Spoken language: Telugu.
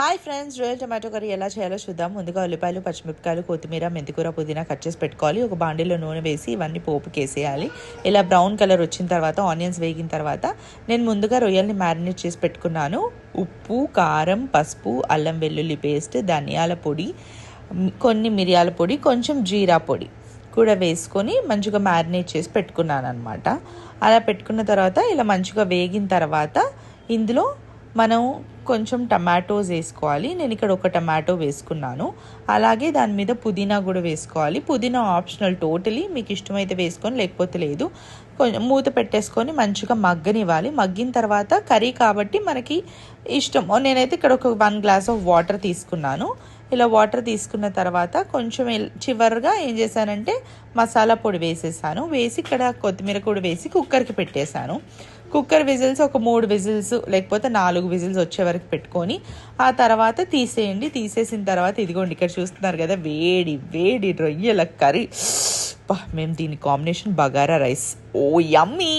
హాయ్ ఫ్రెండ్స్, రొయ్యల టమాటో కర్రీ ఎలా చేయాలో చూద్దాం. ముందుగా ఉల్లిపాయలు, పచ్చిమిరపకాయలు, కొత్తిమీర, మెంతికూర, పుదీనా కట్ చేసి పెట్టుకోవాలి. ఒక బాండీలో నూనె వేసి ఇవన్నీ పోపుకి వేసేయాలి. ఇలా బ్రౌన్ కలర్ వచ్చిన తర్వాత, ఆనియన్స్ వేగిన తర్వాత నేను ముందుగా రొయ్యల్ని మ్యారినేట్ చేసి పెట్టుకున్నాను. ఉప్పు, కారం, పసుపు, అల్లం వెల్లుల్లి పేస్ట్, ధనియాల పొడి, కొన్ని మిరియాల పొడి, కొంచెం జీరా పొడి కూడా వేసుకొని మంచిగా మ్యారినేట్ చేసి పెట్టుకున్నాను అనమాట. అలా పెట్టుకున్న తర్వాత ఇలా మంచిగా వేగిన తర్వాత ఇందులో మనం కొంచెం టమాటోస్ వేసుకోవాలి. నేను ఇక్కడ ఒక టమాటో వేసుకున్నాను. అలాగే దాని మీద పుదీనా కూడా వేసుకోవాలి. పుదీనా ఆప్షనల్ టోటలీ, మీకు ఇష్టమైతే వేసుకొని లేకపోతే లేదు. కొంచెం మూత పెట్టేసుకొని మంచిగా మగ్గనివ్వాలి. మగ్గిన తర్వాత కర్రీ కాబట్టి మనకి ఇష్టం. నేనైతే ఇక్కడ ఒక 1 గ్లాస్ ఆఫ్ వాటర్ తీసుకున్నాను. ఇలా వాటర్ తీసుకున్న తర్వాత కొంచెం చివరిగా ఏం చేశానంటే మసాలా పొడి వేసేసాను. వేసి ఇక్కడ కొత్తిమీర కూడా వేసి కుక్కర్కి పెట్టేశాను. కుక్కర్ విజిల్స్ ఒక 3 విజిల్స్ లేకపోతే 4 విజిల్స్ వచ్చే వరకు పెట్టుకొని ఆ తర్వాత తీసేయండి. తీసేసిన తర్వాత ఇదిగోండి ఇక్కడ చూస్తున్నారు కదా, వేడి వేడి రొయ్యల కర్రీ. మేము దీని కాంబినేషన్ బగారా రైస్. ఓ యమ్మీ.